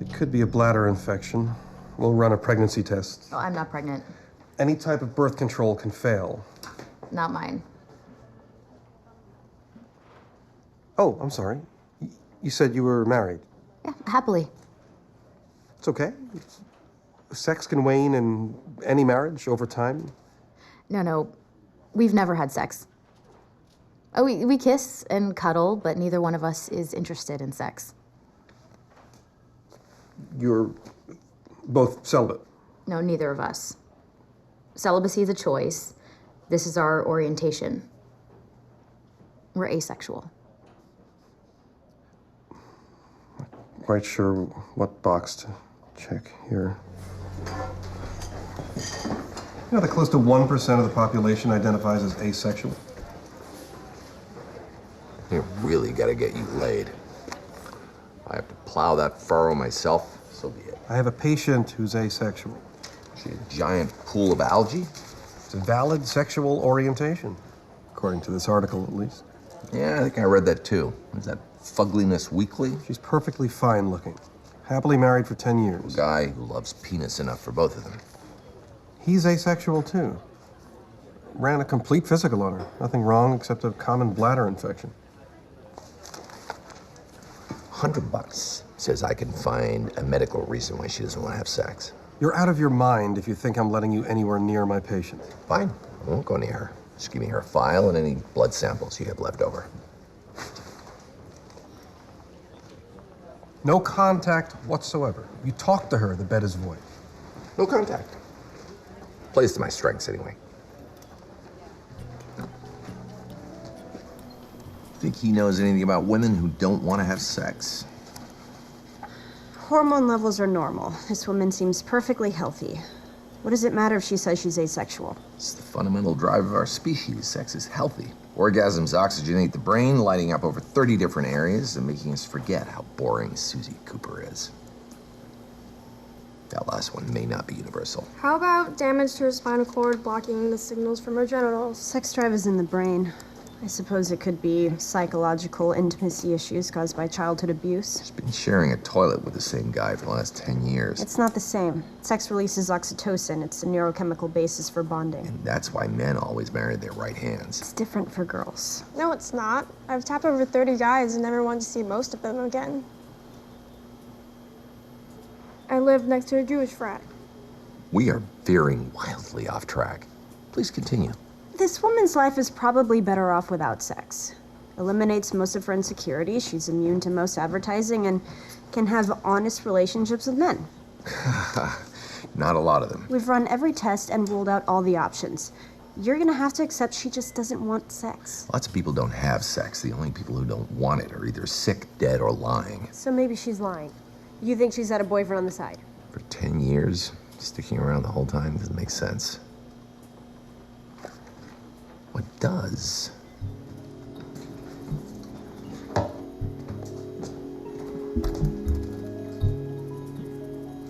It could be a bladder infection. We'll run a pregnancy test. Oh, I'm not pregnant. Any type of birth control can fail. Not mine. Oh, I'm sorry. You said you were married. Yeah, happily. It's okay. Sex can wane in any marriage over time. No. We've never had sex. Oh, we kiss and cuddle, but neither one of us is interested in sex. You're both celibate. No, neither of us. Celibacy is a choice. This is our orientation. We're asexual. Not quite sure what box to check here. You know that close to 1% of the population identifies as asexual? You really gotta get you laid. I have to plow that furrow myself, so be it. I have a patient who's asexual. Is she a giant pool of algae? It's a valid sexual orientation, according to this article at least. Yeah, I think I read that too. Was that Fugliness Weekly? She's perfectly fine looking. Happily married for 10 years. A guy who loves penis enough for both of them. He's asexual too. Ran a complete physical on her. Nothing wrong except a common bladder infection. $100 says I can find a medical reason why she doesn't want to have sex. You're out of your mind if you think I'm letting you anywhere near my patient. Fine, I won't go near her. Just give me her file and any blood samples you have left over. No contact whatsoever. You talk to her, the bed is void. No contact. Plays to my strengths anyway. Think he knows anything about women who don't want to have sex? Hormone levels are normal. This woman seems perfectly healthy. What does it matter if she says she's asexual? It's the fundamental drive of our species. Sex is healthy. Orgasms oxygenate the brain, lighting up over 30 different areas and making us forget how boring Susie Cooper is. That last one may not be universal. How about damage to her spinal cord blocking the signals from her genitals? Sex drive is in the brain. I suppose it could be psychological intimacy issues caused by childhood abuse. She's been sharing a toilet with the same guy for the last 10 years. It's not the same. Sex releases oxytocin. It's a neurochemical basis for bonding. And that's why men always marry their right hands. It's different for girls. No, it's not. I've tapped over 30 guys and never wanted to see most of them again. I live next to a Jewish frat. We are veering wildly off track. Please continue. This woman's life is probably better off without sex. Eliminates most of her insecurities, she's immune to most advertising, and can have honest relationships with men. Not a lot of them. We've run every test and ruled out all the options. You're gonna have to accept she just doesn't want sex. Lots of people don't have sex. The only people who don't want it are either sick, dead, or lying. So maybe she's lying. You think she's had a boyfriend on the side? For 10 years, sticking around the whole time doesn't make sense. What does?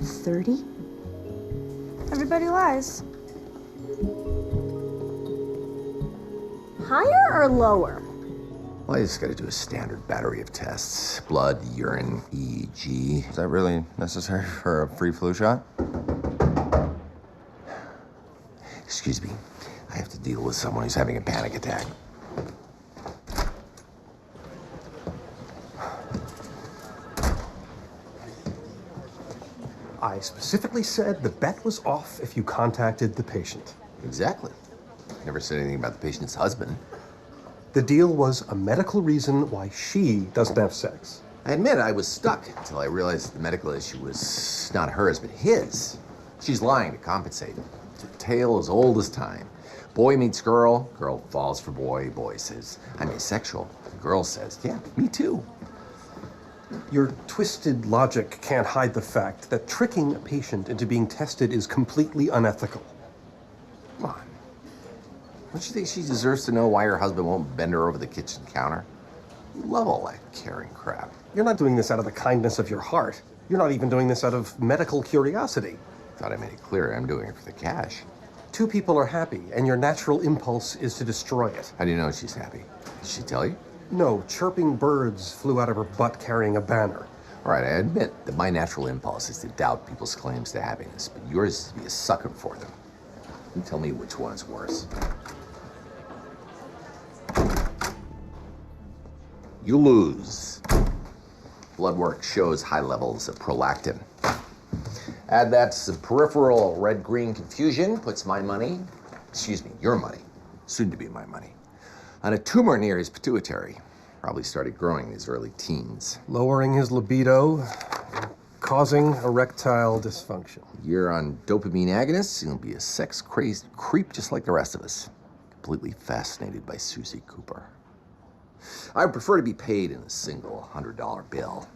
$30? Everybody lies. Higher or lower? Well, I just gotta do a standard battery of tests. Blood, urine, EEG. Is that really necessary for a free flu shot? Excuse me. I have to deal with someone who's having a panic attack. I specifically said the bet was off if you contacted the patient. Exactly. Never said anything about the patient's husband. The deal was a medical reason why she doesn't have sex. I admit I was stuck until I realized the medical issue was not hers, but his. She's lying to compensate. It's a tale as old as time. Boy meets girl, girl falls for boy, boy says, I'm asexual. The girl says, yeah, me too. Your twisted logic can't hide the fact that tricking a patient into being tested is completely unethical. Come on. Don't you think she deserves to know why her husband won't bend her over the kitchen counter? You love all that caring crap. You're not doing this out of the kindness of your heart. You're not even doing this out of medical curiosity. Thought I made it clear I'm doing it for the cash. Two people are happy, and your natural impulse is to destroy it. How do you know she's happy? Did she tell you? No, chirping birds flew out of her butt carrying a banner. All right, I admit that my natural impulse is to doubt people's claims to happiness, but yours is to be a sucker for them. You tell me which one is worse. You lose. Blood work shows high levels of prolactin. Add that to some peripheral red-green confusion, puts your money, soon to be my money, on a tumor near his pituitary. Probably started growing in his early teens. Lowering his libido, causing erectile dysfunction. You're on dopamine agonists, you'll be a sex-crazed creep just like the rest of us. Completely fascinated by Susie Cooper. I would prefer to be paid in a single $100 bill.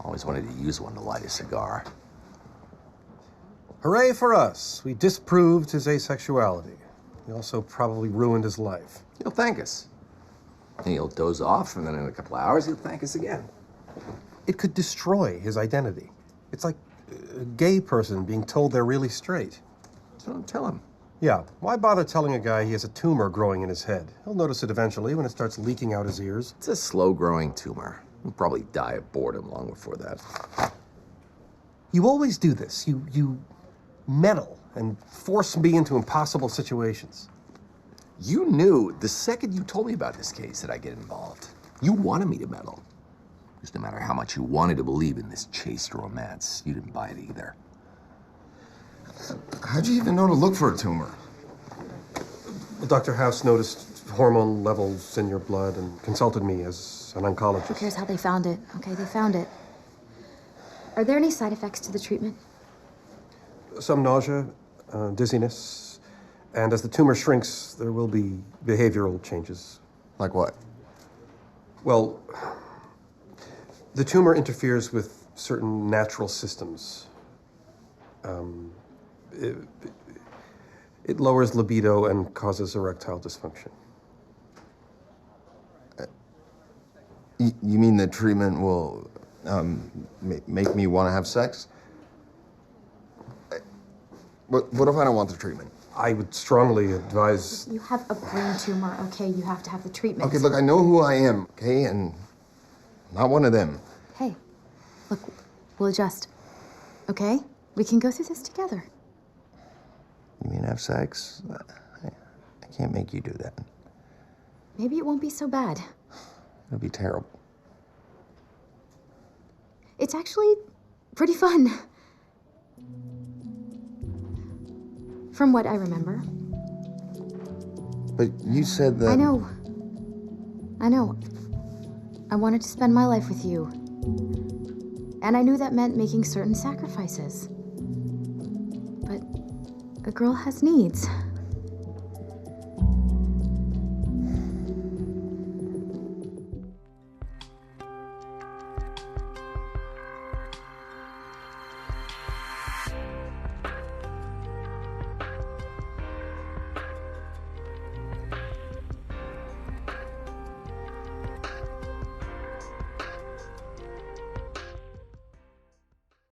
Always wanted to use one to light a cigar. Hooray for us. We disproved his asexuality. We also probably ruined his life. He'll thank us. And he'll doze off, and then in a couple of hours, he'll thank us again. It could destroy his identity. It's like a gay person being told they're really straight. So don't tell him. Yeah, why bother telling a guy he has a tumor growing in his head? He'll notice it eventually when it starts leaking out his ears. It's a slow-growing tumor. He'll probably die of boredom long before that. You always do this. You meddle and force me into impossible situations. You knew the second you told me about this case that I'd get involved. You wanted me to meddle. Just no matter how much you wanted to believe in this chaste romance, you didn't buy it either. How'd you even know to look for a tumor? Well, Dr. House noticed hormone levels in your blood and consulted me as an oncologist. Who cares how they found it? Okay, they found it. Are there any side effects to the treatment? Some nausea, dizziness, and as the tumor shrinks, there will be behavioral changes. Like what? Well, the tumor interferes with certain natural systems. It lowers libido and causes erectile dysfunction. You mean the treatment will make me want to have sex? What if I don't want the treatment? I would strongly advise... You have a brain tumor, okay? You have to have the treatment. Okay, look, I know who I am, okay? And I'm not one of them. Hey, look, we'll adjust, okay? We can go through this together. You mean have sex? I can't make you do that. Maybe it won't be so bad. It'll be terrible. It's actually pretty fun. From what I remember. But you said that... I know. I wanted to spend my life with you. And I knew that meant making certain sacrifices. But a girl has needs.